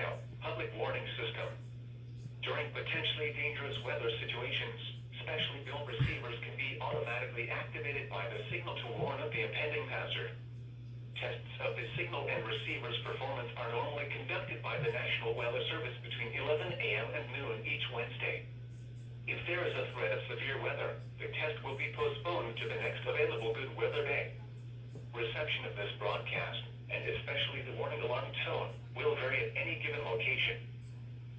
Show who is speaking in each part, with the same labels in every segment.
Speaker 1: Ohio public warning system. During potentially dangerous weather situations, specially built receivers can be automatically activated by the signal to warn of the impending hazard. Tests of the signal and receiver's performance are normally conducted by the National Weather Service between 11 a.m. and noon each Wednesday. If there is a threat of severe weather, the test will be postponed to the next available good weather day. Reception of this broadcast, and especially the warning alarm tone, will vary at any given location.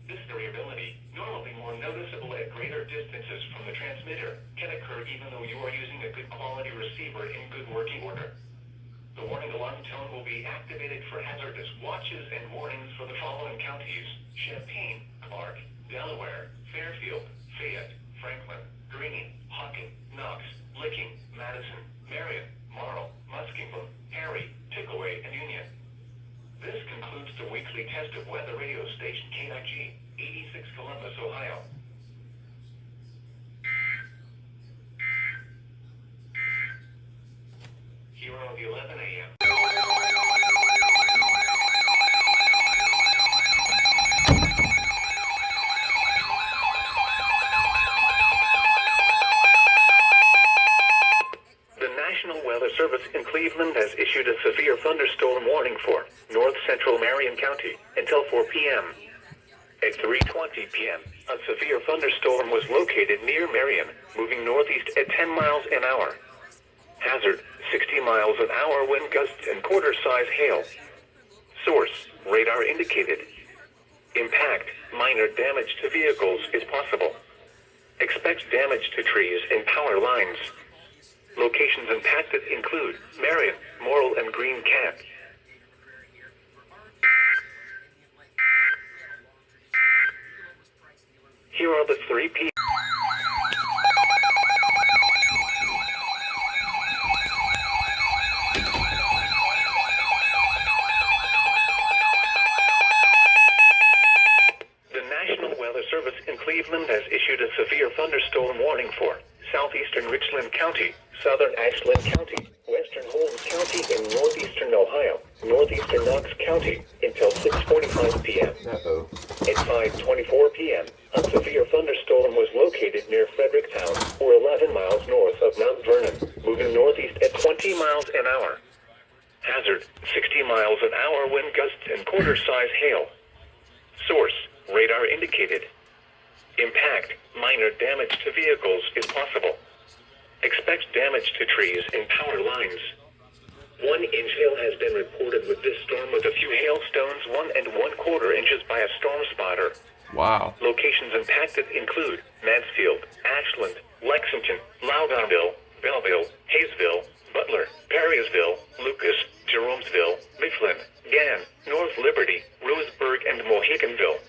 Speaker 1: This variability, normally more noticeable at greater distances from the transmitter, can occur even though you are using a good quality receiver in good working order. The warning alarm tone will be activated for hazardous watches and warnings for the following counties: Champaign, Clark, Delaware, Fairfield, Fayette, Franklin, Greene, Hocking, Knox, Licking, Madison, Marion, Marl, Muskingum, Perry, Pickaway, and Union. This concludes the weekly test of weather radio station KIG, 86 Columbus, Ohio. Here are the 11 a.m. The National Weather Service in Cleveland has issued a severe thunderstorm warning for north central Marion County until 4 p.m. At 3:20 p.m., a severe thunderstorm was located near Marion, moving northeast at 10 miles an hour. Hazard, 60 miles an hour wind gusts and quarter-size hail. Source, radar indicated. Impact, minor damage to vehicles is possible. Expect damage to trees and power lines. Locations impacted include Marion, Morrill, and Green Camp. Here are the 3 p.m. The National Weather Service in Cleveland has issued a severe thunderstorm warning for southeastern Richland County, southern Ashland County, western Holmes County, and northeastern Ohio, northeastern Knox County, until 6:45 p.m. At 5:24 p.m., a severe thunderstorm was located near Fredericktown, or 11 miles north of Mount Vernon, moving northeast at 20 miles an hour. Hazard, 60 miles an hour wind gusts and quarter-size hail. Source, radar indicated. Impact, minor damage to vehicles is possible. Expect damage to trees and power lines. 1 inch hail has been reported with this storm, with a few hailstones 1 1/4 inches by a storm spotter.
Speaker 2: Wow.
Speaker 1: Locations impacted include Mansfield, Ashland, Lexington, Loudonville, Belleville, Hayesville, Butler, Perrysville, Lucas, Jeromesville, Mifflin, Gann, North Liberty, Roseburg, and Mohicanville.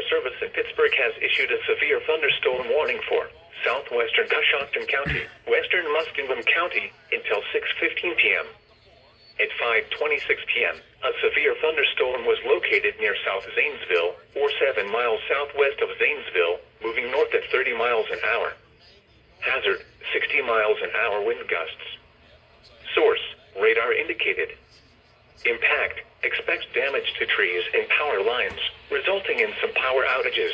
Speaker 1: Service in Pittsburgh has issued a severe thunderstorm warning for southwestern Coshocton County, western Muskingum County, until 6:15 p.m. At 5:26 p.m., a severe thunderstorm was located near South Zanesville, or 7 miles southwest of Zanesville, moving north at 30 miles an hour. Hazard, 60 miles an hour wind gusts. Source, radar indicated. Impact, expect damage to trees and power lines, resulting in some power outages.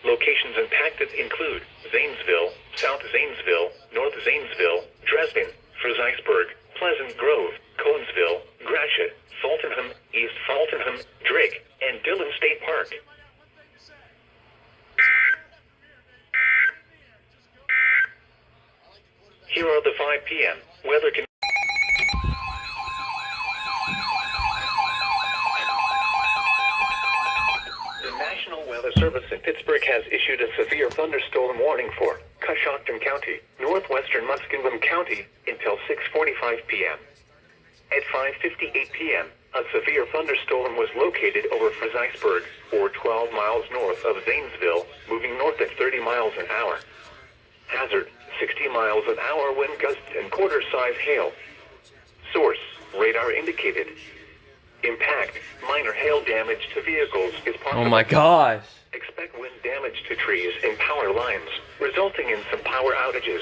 Speaker 1: Locations impacted include Zanesville, South Zanesville, North Zanesville, Dresden, Fredericksburg, Pleasant Grove, Conesville, Gratiot, Fultonham, East Fultonham, Drake, and Dillon State Park. Here are the 5 p.m. weather conditions. The Service in Pittsburgh has issued a severe thunderstorm warning for Coshocton County, northwestern Muskingum County, until 6:45 p.m. At 5:58 p.m., a severe thunderstorm was located over Fredericksburg, or 12 miles north of Zanesville, moving north at 30 miles an hour. Hazard, 60 miles an hour wind gusts and quarter-size hail. Source, radar indicated. Impact, minor hail damage to vehicles is possible.
Speaker 2: Oh my gosh.
Speaker 1: Expect wind damage to trees and power lines, resulting in some power outages.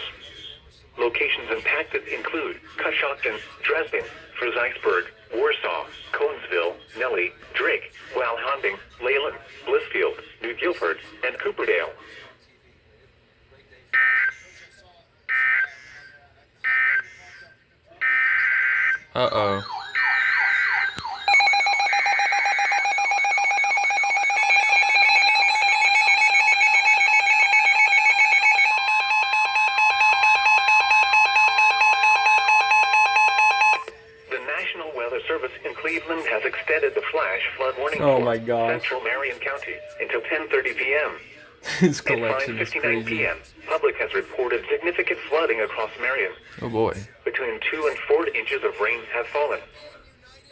Speaker 1: Locations impacted include Coshocton, Dresden, Frieseinsburg, Warsaw, Conesville, Nelly, Drake, Walhonding, Leyland, Blissfield, New Guilford, and Cooperdale.
Speaker 2: Uh-oh.
Speaker 1: The National Weather Service in Cleveland has extended the flash flood warning
Speaker 2: Oh
Speaker 1: for
Speaker 2: my gosh.
Speaker 1: central Marion County until 10:30 p.m.
Speaker 2: His
Speaker 1: At
Speaker 2: collection is
Speaker 1: 5:59
Speaker 2: crazy.
Speaker 1: p.m., public has reported significant flooding across Marion.
Speaker 2: Oh boy.
Speaker 1: Between 2 and 4 inches of rain have fallen.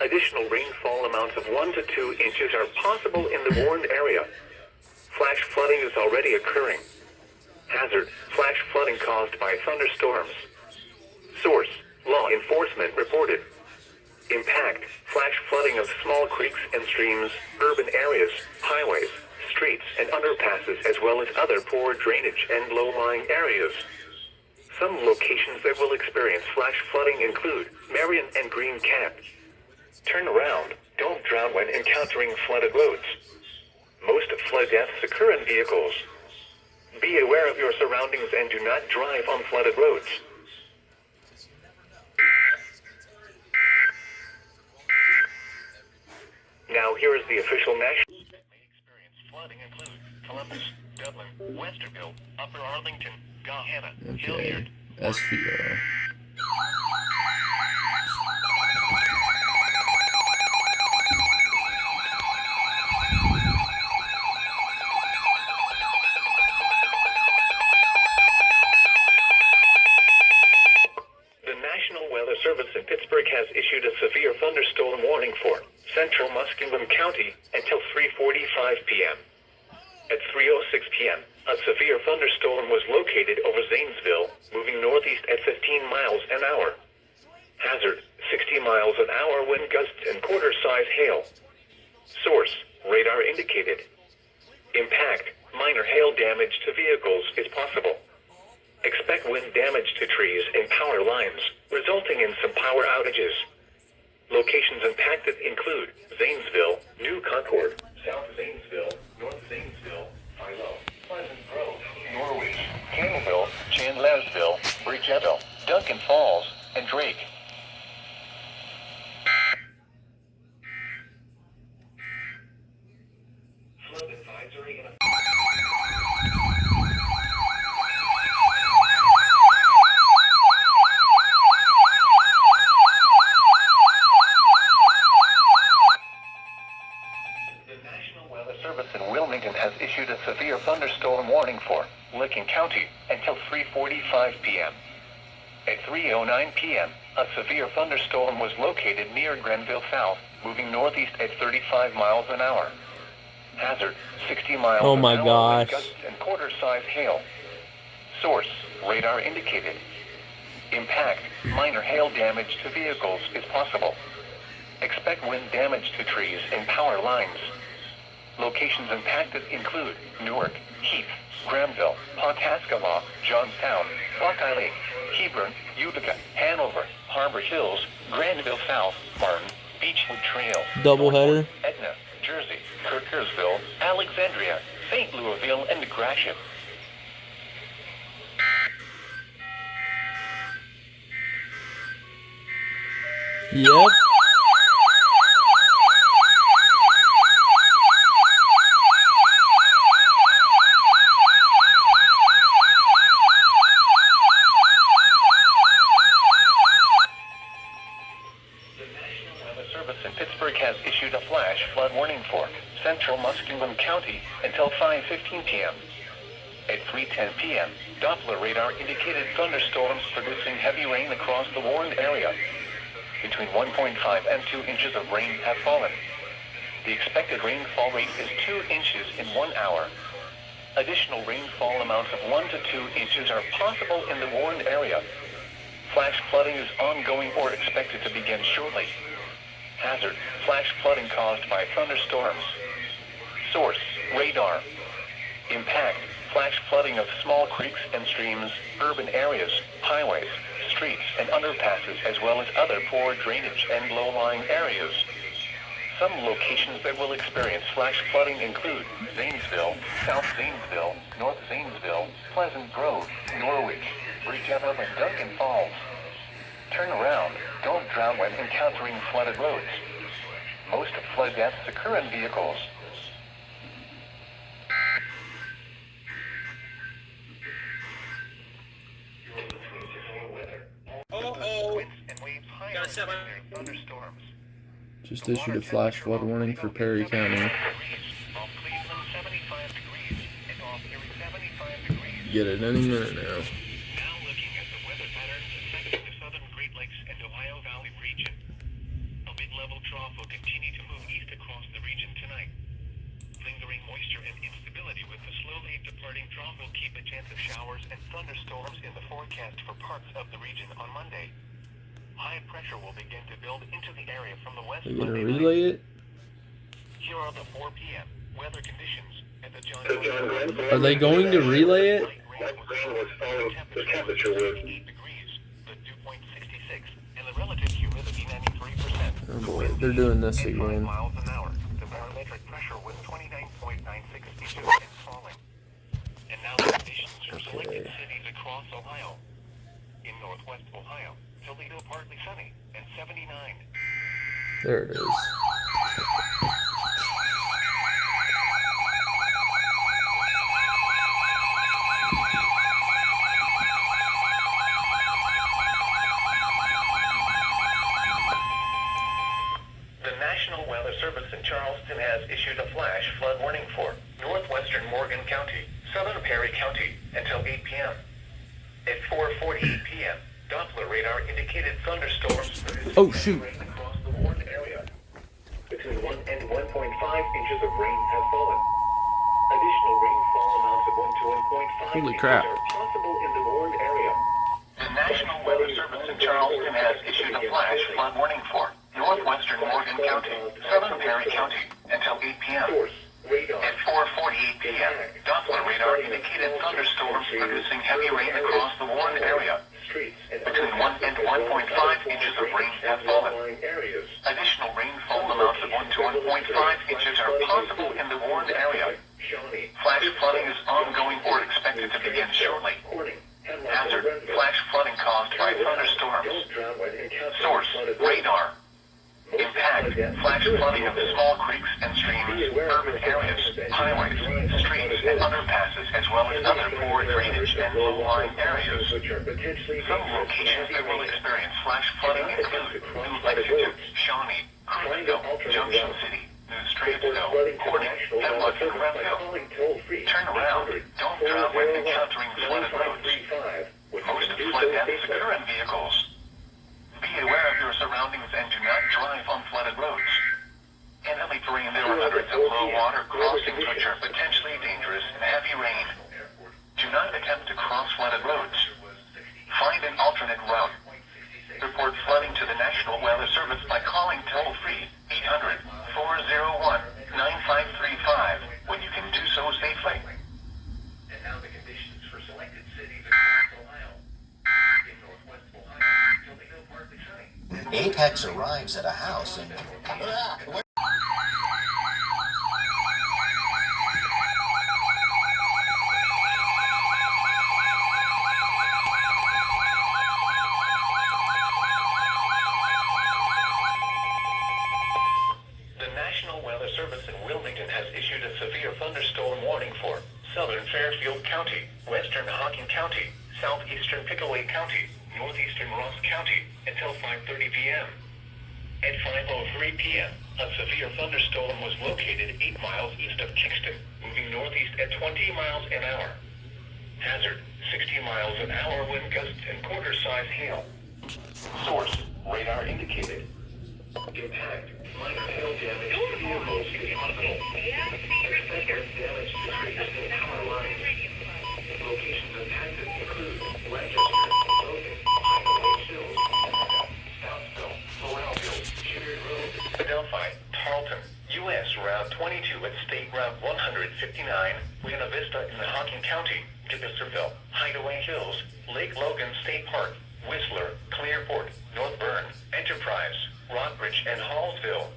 Speaker 1: Additional rainfall amounts of 1 to 2 inches are possible in the warned area. Flash flooding is already occurring. Hazard, flash flooding caused by thunderstorms. Source, law enforcement reported. Impact, flash flooding of small creeks and streams, urban areas, highways, streets and underpasses, as well as other poor drainage and low-lying areas. Some locations that will experience flash flooding include Marion and Green Camp. Turn around, don't drown when encountering flooded roads. Most flood deaths occur in vehicles. Be aware of your surroundings and do not drive on flooded roads. Now here is the official national. May experience flooding include Columbus, Dublin, Westerville, Upper Arlington, Gahanna,
Speaker 2: Okay.
Speaker 1: Hilliard.
Speaker 2: SVO.
Speaker 1: The National Weather Service in Pittsburgh has issued a severe thunderstorm warning for central Muskingum County until 3:45 p.m. At 3:06 p.m., a severe thunderstorm was located over Zanesville, moving northeast at 15 miles an hour. Hazard, 60 miles an hour wind gusts and quarter-size hail. Source, radar indicated. Impact, minor hail damage to vehicles is possible. Expect wind damage to trees and power lines, resulting in some power outages. Locations impacted include Zanesville, New Concord, South Zanesville, North Zanesville, Philo, Pleasant Grove, Norwich, Campbellville, Chandlersville, Bridgettville, Duncan Falls, and Drake. Flood advisory in The National Weather Service in Wilmington has issued a severe thunderstorm warning for Licking County until 3:45 p.m. At 3:09 p.m., a severe thunderstorm was located near Grenville South, moving northeast at 35 miles an hour. Hazard, 60 miles
Speaker 2: Oh
Speaker 1: an
Speaker 2: my
Speaker 1: hour
Speaker 2: gosh.
Speaker 1: wind gusts and quarter-size hail. Source, radar indicated. Impact, minor hail damage to vehicles is possible. Expect wind damage to trees and power lines. Locations impacted include Newark, Heath, Granville, Pawhuskalaw, Johnstown, Buckeye Lake, Hebron, Utica, Hanover, Harbor Hills, Granville South, Martin, Beechwood Trail,
Speaker 2: Doubleheader.
Speaker 1: Etna, Jersey, Kirkersville, Alexandria, St. Louisville, and Gratiot.
Speaker 2: Yep.
Speaker 1: The National Weather Service in Pittsburgh has issued a flash flood warning for central Muskingum County until 5:15 p.m. At 3:10 p.m., Doppler radar indicated thunderstorms producing heavy rain across the warned area. Between 1.5 and 2 inches of rain have fallen. The expected rainfall rate is 2 inches in 1 hour. Additional rainfall amounts of 1 to 2 inches are possible in the warned area. Flash flooding is ongoing or expected to begin shortly. Hazard: flash flooding caused by thunderstorms. Source: radar. Impact: flash flooding of small creeks and streams, urban areas, highways, streets, and underpasses, as well as other poor drainage and low-lying areas. Some locations that will experience flash flooding include Zanesville, South Zanesville, North Zanesville, Pleasant Grove, Norwich, Bridgeton, and Duncan Falls. Turn around. Don't drown when encountering flooded roads. Most flood deaths occur in vehicles. Winds and waves higher near thunderstorms.
Speaker 2: Just issued a flash flood warning for Perry County. Get it any minute now.
Speaker 1: Now looking at the weather patterns affecting the southern Great Lakes and Ohio Valley region. A mid-level trough will continue to move east across the region tonight. Lingering moisture and instability with the slowly departing trough will keep a chance of showers and thunderstorms in the forecast for parts of the region on Monday. High pressure will begin to build into the area from the west.
Speaker 2: Are you gonna relay it?
Speaker 1: Here are the 4 p.m. weather conditions at the John Glenn.
Speaker 2: Are they going to relay it?
Speaker 1: Light rain was falling. The temperature was 8 degrees, the dew point 66, and the relative humidity 93%.
Speaker 2: Oh boy, they're doing this
Speaker 1: At 5
Speaker 2: again.
Speaker 1: miles an hour, the barometric pressure was 29.96 inches and falling. And now the conditions for selected cities across Ohio. In northwest Ohio, Toledo partly sunny and 79.
Speaker 2: There it is.
Speaker 1: The National Weather Service in Charleston has issued a flash flood warning for northwestern Morgan County, southern Perry County until 8 p.m. At 4:48 p.m., Doppler radar indicated thunderstorms
Speaker 2: Oh, shoot.
Speaker 1: rain across the warned area. Between 1 and 1.5 inches of rain have fallen. Additional rainfall amounts of 1 to 1.5
Speaker 2: Holy
Speaker 1: inches
Speaker 2: crap.
Speaker 1: are possible in the warned area. The National Weather Service in Charleston has issued a flash flood warning for northwestern Morgan County, southern Perry County until 8 p.m. At 4:48 p.m., Doppler radar indicated thunderstorms producing heavy rain across the warned area. Between 1 and 1.5 inches of rain have fallen. Additional rainfall amounts of 1 to 1.5 inches are possible in the warned area. Flash flooding is ongoing or expected to begin shortly. Hazard: flash flooding caused by thunderstorms. Source: radar. Impact: flash flooding of small creeks and streams, urban areas, highways, streets, and underpasses, as well as other poor drainage and low-lying areas. Some locations that will experience flash flooding include New Lexington, Shawnee, Crewville, Junction City, New Straitsville, Corning, Hemlock, and Renville. Turn around. Don't drown when encountering flooded roads. Most flood deaths occur in vehicles. Be aware of your surroundings and do not drive on flooded roads. In the terrain, there are hundreds of low-water crossings which are potentially dangerous in heavy rain. Do not attempt to cross flooded roads. Find an alternate route. Report flooding to the National Weather Service by calling toll-free 800-401-9535 when you can do so safely. And now the conditions for selected cities across Ohio. In northwest Ohio, Toledo partly sunny.
Speaker 3: Apex arrives at a house and...
Speaker 1: The National Weather Service in Wilmington has issued a severe thunderstorm warning for southern Fairfield County, western Hocking County, southeastern Pickaway County, northeastern Ross County until 5:30 p.m. At 5:03 p.m., a severe thunderstorm was located 8 miles east of Kingston, moving northeast at 20 miles an hour. Hazard: 60 miles an hour wind gusts and quarter-size hail. Source: radar indicated. Impact, minor hail damage to vehicles is possible. Expect damage to trees and power lines. Locations impacted include Lancaster, Logan, Highway Hills, Southville, Moralville, Sugar Grove, Adelphi, Tarleton, U.S. Route 22 at State Route 159, Buena Vista in Hocking County, Dickersonville, Hideaway Hills, Lake Logan State Park, Whistler, Clearport, North Bern, Enterprise, Rockbridge, and Hallsville.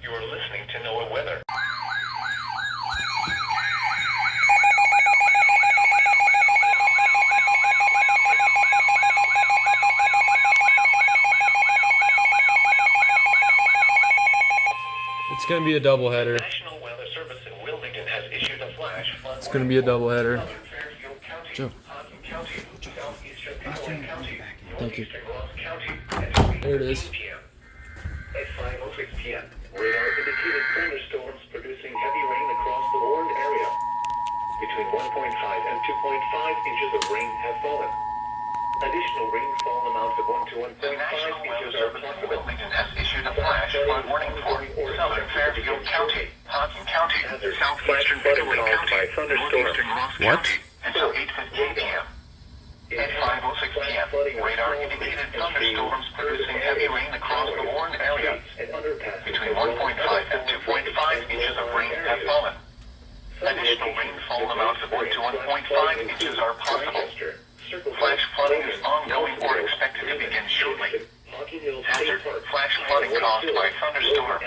Speaker 1: You are listening to NOAA Weather.
Speaker 2: It's gonna be a doubleheader.
Speaker 1: National Weather Service in Wilmington has issued a flash flood
Speaker 2: It's gonna be a doubleheader.
Speaker 1: warning. Fairfield County,
Speaker 2: Joe.
Speaker 1: Hocking County, southeastern Pickering County,
Speaker 2: Thank you.
Speaker 1: northeastern Ross County, and
Speaker 2: There it is.
Speaker 1: 8 p.m. At 5:06 p.m., radar indicated thunderstorms producing heavy rain across the warned area. Between 1.5 and 2.5 inches of rain have fallen. Additional rainfall amounts of 1 to 1.5 inches are possible. Wilmington has issued a flash flood warning for southern Fairfield County, Hocking County, southeastern Pickering County, northeastern Ross
Speaker 2: What?
Speaker 1: County, until 8:15 p.m. At 5:06 p.m., radar indicated thunderstorms producing heavy rain across the warned area. Between 1.5 and 2.5 inches of rain have fallen. Additional rainfall amounts of 1 to 1.5 inches are possible. Flash flooding is ongoing or expected to begin shortly. Hazard, flash flooding caused by thunderstorms.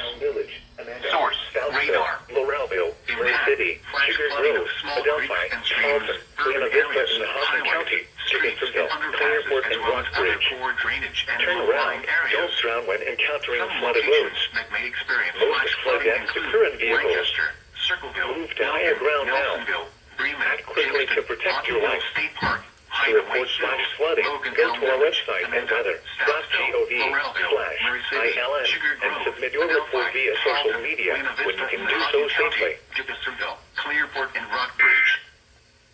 Speaker 1: Source, radar.
Speaker 4: Moralville, Marin
Speaker 1: Impact,
Speaker 4: City,
Speaker 1: flash
Speaker 4: Sugar
Speaker 1: flooding
Speaker 4: Grove,
Speaker 1: of small
Speaker 4: Adelphi,
Speaker 1: creeks and streams,
Speaker 4: Tarleton,
Speaker 1: urban
Speaker 4: Buena Vista
Speaker 1: areas,
Speaker 4: in Hocking County,
Speaker 1: highways, streets, and
Speaker 4: Dickersonville,
Speaker 1: underpasses,
Speaker 4: Clearport,
Speaker 1: as
Speaker 4: and
Speaker 1: well as other
Speaker 4: Rockbridge.
Speaker 1: poor drainage and
Speaker 4: Turn
Speaker 1: low-lying
Speaker 4: around. Don't
Speaker 1: areas.
Speaker 4: drown when encountering
Speaker 1: Some
Speaker 4: flooded
Speaker 1: locations
Speaker 4: roads.
Speaker 1: that may experience
Speaker 4: Most
Speaker 1: flash
Speaker 4: flood
Speaker 1: flooding
Speaker 4: deaths
Speaker 1: include
Speaker 4: occur in vehicles.
Speaker 1: Lancaster, Circleville,
Speaker 4: Move to higher ground now.
Speaker 1: Nelsonville, Bremen,
Speaker 4: Act quickly to
Speaker 1: Kingston,
Speaker 4: protect your
Speaker 1: Otterville
Speaker 4: life.
Speaker 1: State Park,
Speaker 4: To
Speaker 1: Hideaway
Speaker 4: report flash
Speaker 1: Hills,
Speaker 4: flooding,
Speaker 1: Logan
Speaker 4: go to our
Speaker 1: Village,
Speaker 4: website and
Speaker 1: Amanda,
Speaker 4: weather.
Speaker 1: Southville, Moralville, Murray City,
Speaker 4: .gov/ILN
Speaker 1: Sugar
Speaker 4: and
Speaker 1: Grove,
Speaker 4: submit your report
Speaker 1: Adelphi,
Speaker 4: via social
Speaker 1: Tarleton,
Speaker 4: media
Speaker 1: Buena
Speaker 4: when
Speaker 1: Vista
Speaker 4: you can
Speaker 1: in
Speaker 4: do so
Speaker 1: Hocking County,
Speaker 4: safely.
Speaker 1: Dickersonville, Clearport, and Rockbridge.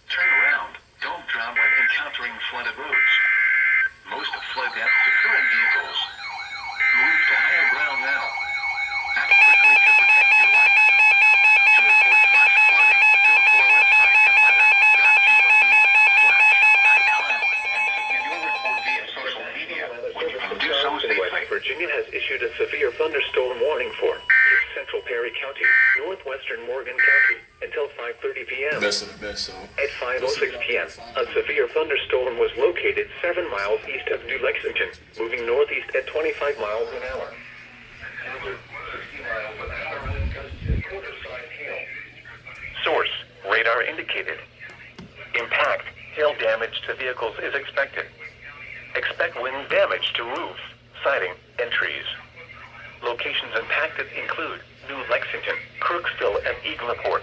Speaker 1: Turn around. Don't drown when encountering flooded roads. Most flood deaths occur in vehicles. Move to higher ground now. Act quickly to protect your life. To report flash flooding, go to our website at weather.gov/ILN and submit your report via social media when you can do so safely.
Speaker 4: West Virginia has issued a severe thunderstorm warning for East Central Perry County, Northwestern Morgan County, until 5:30 p.m.
Speaker 5: Best of the best, so.
Speaker 4: At 5:06 p.m., a severe thunderstorm was located 7 miles east of New Lexington, moving northeast at 25 miles an hour.
Speaker 1: Hazard, 60 miles an hour wind gusts and quarter-size hail. Source, radar indicated. Impact, hail damage to vehicles is expected. Expect wind damage to roofs, siding, and trees. Locations impacted include New Lexington, Crooksville, and Eagleport.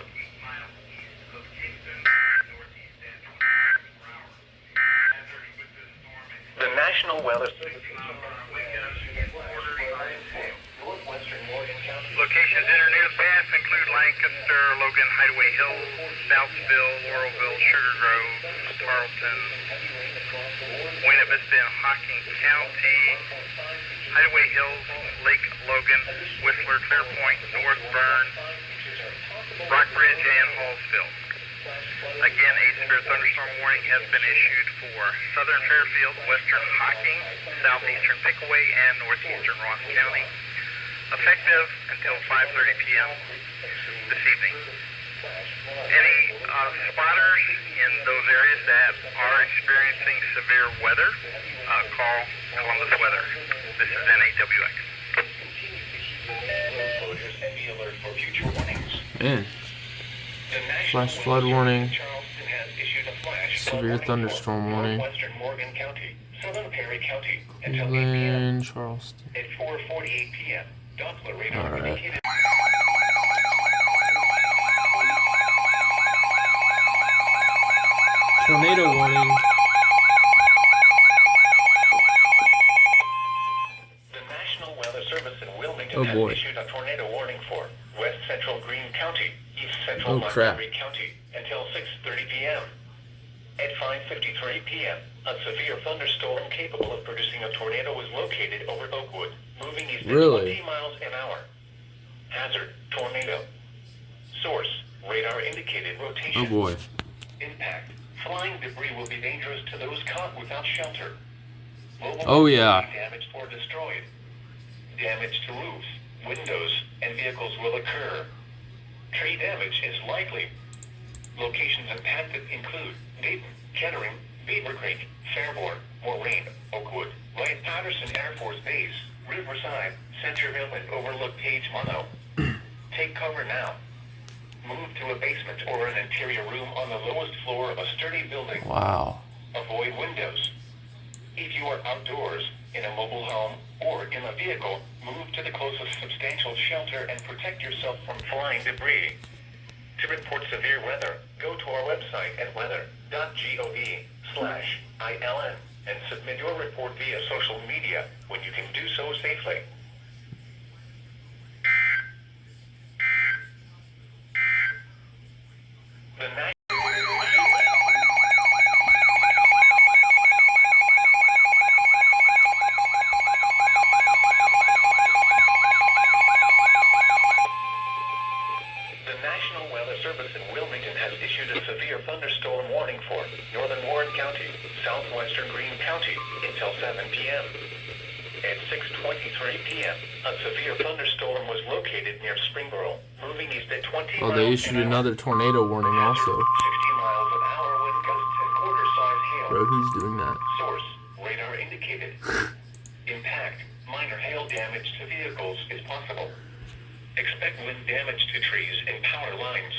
Speaker 1: The National Weather Service.
Speaker 6: Locations in or near the pass include Lancaster, Logan, Hideaway Hills, Southville, Laurelville, Sugar Grove, Tarleton, Buena Vista in Hocking County, Hideaway Hills, Lake Logan, Whistler, Clearpoint, North Bern, Rockbridge, and Hallsville. Again, a severe thunderstorm warning has been issued for southern Fairfield, western Hocking, southeastern Pickaway, and northeastern Ross County, effective until 5:30 p.m. this evening. Any spotters in those areas that are experiencing severe weather, call Columbus Weather. This is NAWX.
Speaker 2: Man. Flash flood warning. Severe thunderstorm warning. Cleveland, Charleston.
Speaker 1: At 4:48 p.m. Doppler radar
Speaker 2: All right.
Speaker 1: indicated.
Speaker 2: Tornado warning.
Speaker 1: The National Weather Service in Wilmington
Speaker 2: Oh, boy.
Speaker 1: has issued a tornado warning for West Central Greene County, East Central
Speaker 2: Oh, crap.
Speaker 1: Montgomery County until 6:30 p.m. At 5:53 p.m., a severe thunderstorm capable of producing a tornado was located over Oakwood, moving east at
Speaker 2: Really?
Speaker 1: 20 miles an hour. Hazard, tornado. Source, radar indicated rotation.
Speaker 2: Oh boy.
Speaker 1: Impact, flying debris will be dangerous to those caught without shelter. Mobile
Speaker 2: Oh,
Speaker 1: homes
Speaker 2: yeah.
Speaker 1: will be damaged or destroyed. Damage to roofs, windows, and vehicles will occur. Tree damage is likely. Locations impacted include Dayton, Kettering, Beaver Creek, Fairborn, Moraine, Oakwood, Wright-Patterson Air Force Base, Riverside, Centerville, and Overlook Page Mono. Take cover now. Move to a basement or an interior room on the lowest floor of a sturdy building.
Speaker 2: Wow.
Speaker 1: Avoid windows. If you are outdoors, in a mobile home, or in a vehicle, move to the closest substantial shelter and protect yourself from flying debris. To report severe weather, go to our website at weather.gov/ILN and submit your report via social media when you can do so safely. The na- The National Weather Service in Wilmington has issued a severe thunderstorm warning for northern Warren County, southwestern Greene County until 7 p.m. At 6:23 p.m., a severe thunderstorm was located near Springboro, moving east at 20
Speaker 2: Well,
Speaker 1: miles
Speaker 2: they
Speaker 1: an
Speaker 2: issued
Speaker 1: hour.
Speaker 2: another tornado warning also.
Speaker 1: 60 miles an hour wind gusts and quarter-size hail.
Speaker 2: Bro, who's doing that?
Speaker 1: Source, radar indicated. Impact, minor hail damage to vehicles is possible. Expect wind damage to trees and power lines.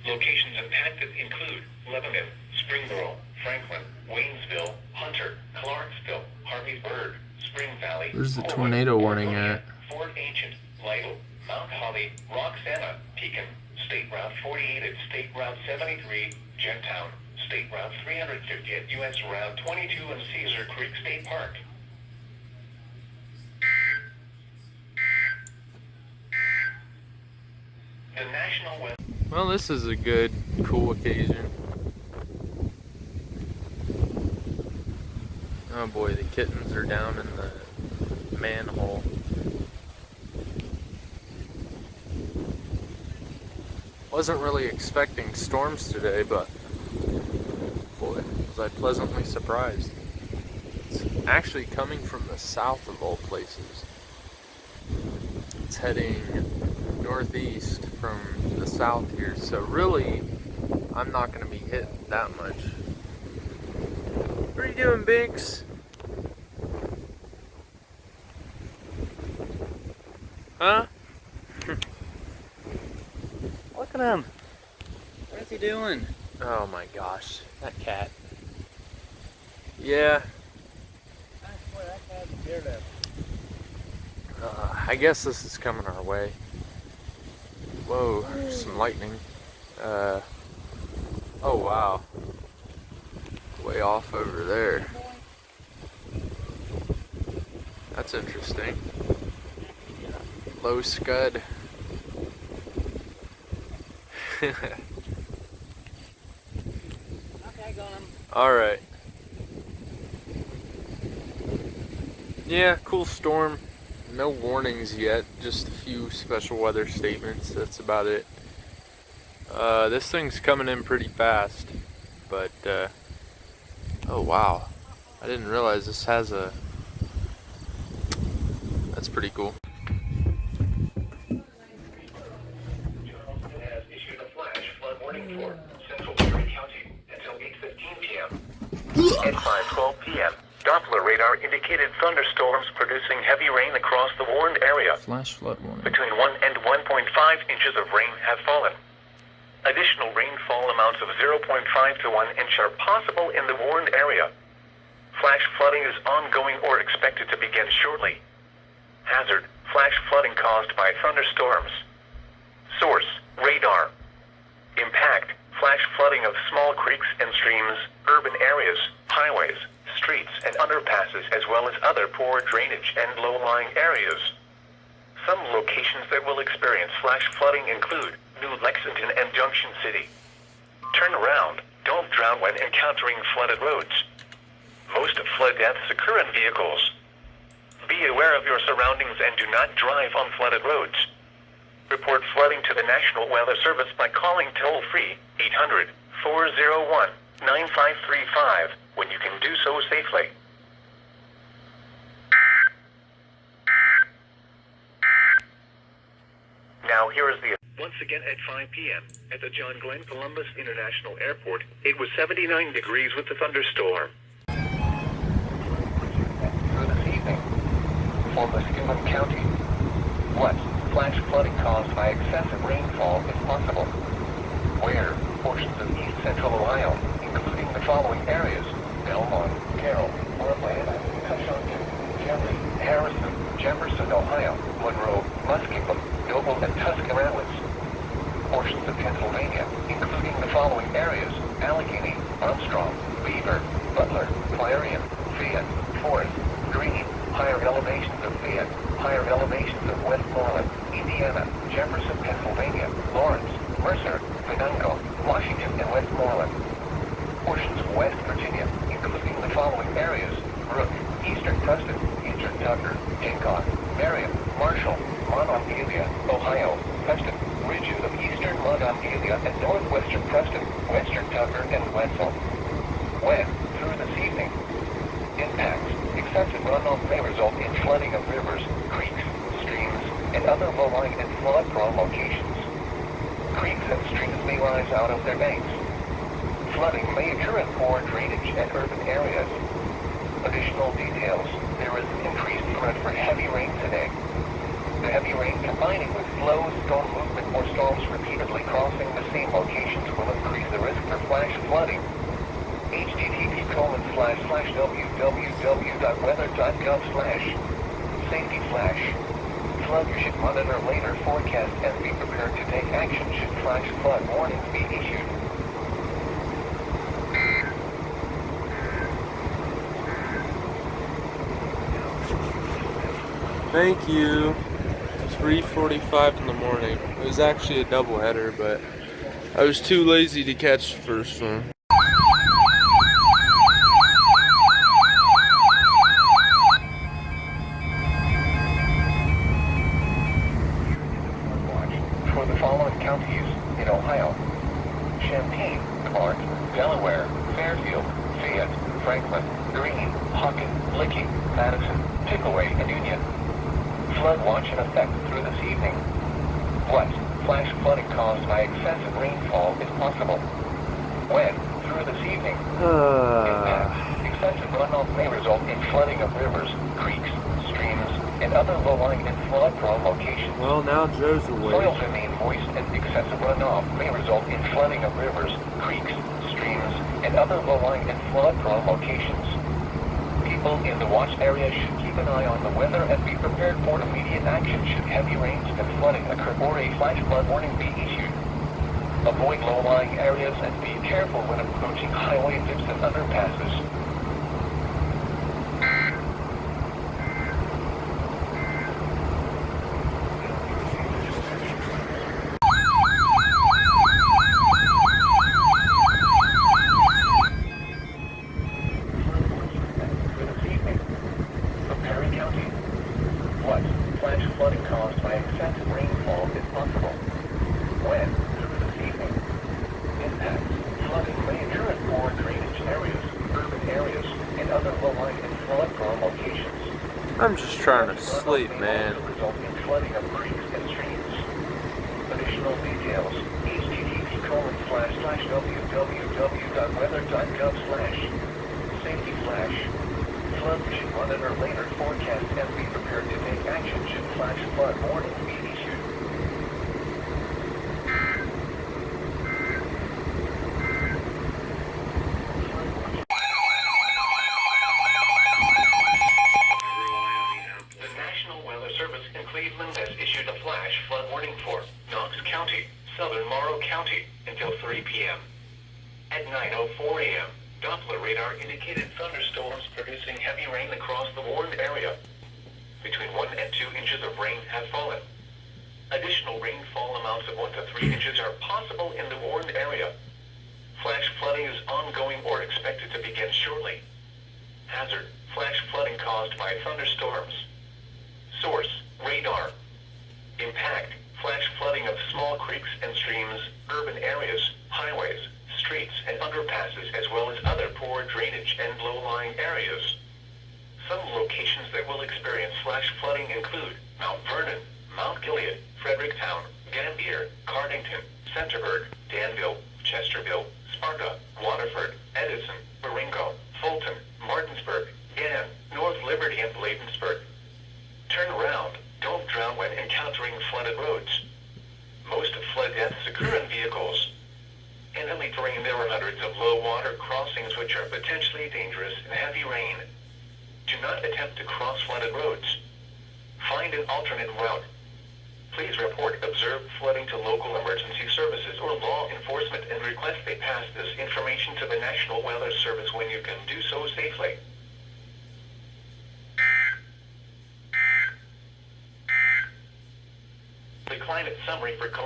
Speaker 1: Locations impacted include Lebanon, Springboro, Franklin, Waynesville, Hunter, Clarksville, Harveysburg, Spring Valley.
Speaker 2: Where's the
Speaker 1: Corwin,
Speaker 2: tornado warning
Speaker 1: Argonia,
Speaker 2: at?
Speaker 1: Fort Ancient, Lytle, Mount Holly, Roxana, Pekin, State Route 48 at State Route 73, Gentown, State Route 350 at US Route 22 and Cedar Creek State Park. The National Weather.
Speaker 2: Well, this is a good, cool occasion. Oh boy, the kittens are down in the manhole. Wasn't really expecting storms today, but boy, was I pleasantly surprised. It's actually coming from the south of all places. It's heading northeast from the south here, so really I'm not going to be hit that much. What are you doing, Binks? Huh?
Speaker 5: Look at him. What is he doing?
Speaker 2: Oh my gosh, that cat. Yeah,
Speaker 5: Boy, that cat's scared of.
Speaker 2: I guess this is coming our way. Whoa, some lightning. Oh wow. Way off over there. That's interesting. Low scud.
Speaker 5: Okay, got him.
Speaker 2: Alright. Yeah, cool storm. No warnings yet, just a few special weather statements. That's about it. This thing's coming in pretty fast, but oh wow, I didn't realize this has a. That's pretty cool.
Speaker 1: Has issued a flash flood warning for central Erie County until 8:15 p.m. At 5:12 p.m., Doppler radar indicated thunderstorms producing heavy rain across the warned area.
Speaker 2: Flash flood warning.
Speaker 1: Between 1 and 1.5 inches of rain have fallen. Additional rainfall amounts of 0.5 to 1 inch are possible in the warned area. Flash flooding is ongoing or expected to begin shortly. Hazard, flash flooding caused by thunderstorms. Source, radar. Impact, flash flooding of small creeks and streams, urban areas, highways, streets, and underpasses, as well as other poor drainage and low-lying areas. Some locations that will experience flash flooding include New Lexington and Junction City. Turn around, don't
Speaker 4: don't drown when encountering flooded roads. Most flood deaths occur in vehicles. Be aware of your surroundings and do not drive on flooded roads. Report flooding to the National Weather Service by calling toll-free 800-401-9535 when you can do so safely. Now here is the... Once again at 5 p.m. at the John Glenn Columbus International Airport, it was 79 degrees with the thunderstorm. For this evening, for Muskegon County, what flash flooding caused by excessive rainfall is possible? Where portions of east central Ohio, including the following areas: Belmont, Carroll, Orlando, Coshocton, Kelly, Harrison, Jefferson, Ohio, Monroe, Muskegon, Noble, and Tuscarawas. Portions of Pennsylvania, including the following areas: Allegheny, Armstrong, Beaver, Butler, Clarion, Fayette, Forest, Greene, higher elevations of Fayette, higher elevations of Westmoreland, Indiana, Jefferson, Pennsylvania, Lawrence, Mercer, Venango, Washington, and Westmoreland. Portions of West Virginia, including the following areas: Brooke, Eastern Preston, Eastern Tucker, Hancock, Marion, Marshall, Monongalia, Ohio, Preston, ridges of eastern Monongalia and northwestern Preston, western Tucker, and Wetzel. When, through this evening, impacts, excessive runoff may result in flooding of rivers, creeks, streams, and other low-lying and flood-prone locations. Creeks and streams may rise out of their banks. Flooding may occur in poor drainage and urban areas. Additional details: there is increased threat for heavy rain today. The heavy rain combining with slow storm movement or storms repeatedly crossing the same locations will increase the risk for flash flooding. http://www.weather.gov/safety flash. Flood should monitor later forecast and be prepared to take action should flash flood warnings be issued.
Speaker 2: Thank you. 3:45 in the morning. It was actually a doubleheader, but I was too lazy to catch the first one.
Speaker 4: For the following counties in Ohio: Champaign, Clark, Delaware, Fairfield, Fayette, Franklin, Greene, Hawkins, Licking, Madison, Pickaway, and Union. Flood watch in effect through this evening. What flash flooding caused by excessive rainfall is possible? When, through this evening, excessive runoff may result in flooding of rivers, creeks, streams, and other low-lying and flood-prone locations.
Speaker 2: Well, now Joe's awake.
Speaker 4: Soils remain moist and excessive runoff may result in flooding of rivers, creeks, streams, and other low-lying and flood-prone locations. People in the watch area should keep an eye on the weather and be prepared for immediate action should heavy rains and flooding occur or a flash flood warning be issued. Avoid low-lying areas and be careful when approaching highway dips and underpasses. What flash flooding caused by excessive rainfall is possible? When, through this evening, impacts, flooding may occur in poor drainage areas, urban areas, and other low-lying and flood-prone locations.
Speaker 2: I'm just trying to sleep, man.
Speaker 4: Result in flooding of creeks and streams. Additional details: http://www.weather.gov/safety flash. Flood should monitor later forecast and be prepared to take action should flash flood warnings be issued. The National Weather Service in Cleveland has issued a flash flood warning for Knox County, southern Morrow County, until 3 p.m. At 9:04 a.m., Doppler radar indicated thunderstorms producing heavy rain across the warned area. Between 1 and 2 inches of rain have fallen. Additional rainfall amounts of 1 to 3 inches are possible in the warned area.
Speaker 1: Flash flooding is ongoing or expected to begin shortly. Hazard, flash flooding caused by thunderstorms. Source, radar. Impact, flash flooding of small creeks and streams, urban areas, highways, streets and underpasses, as well as other poor drainage and low-lying areas. Some locations that will experience flash flooding include Mount Vernon, Mount Gilead, Fredericktown, Gambier, Cardington, Centerburg, Danville, Chesterville, Sparta, Waterford, Edison, Marengo, Fulton, Martinsburg, Gann, North Liberty, and Bladensburg. Turn around. Don't drown when encountering flooded roads. Most flood deaths occur in vehicles. In hilly terrain, there are hundreds of low water crossings which are potentially dangerous in heavy rain. Do not attempt to cross flooded roads. Find an alternate route. Please report observed flooding to local emergency services or law enforcement and request they pass this information to the National Weather Service when you can do so safely. The climate summary for Columbia.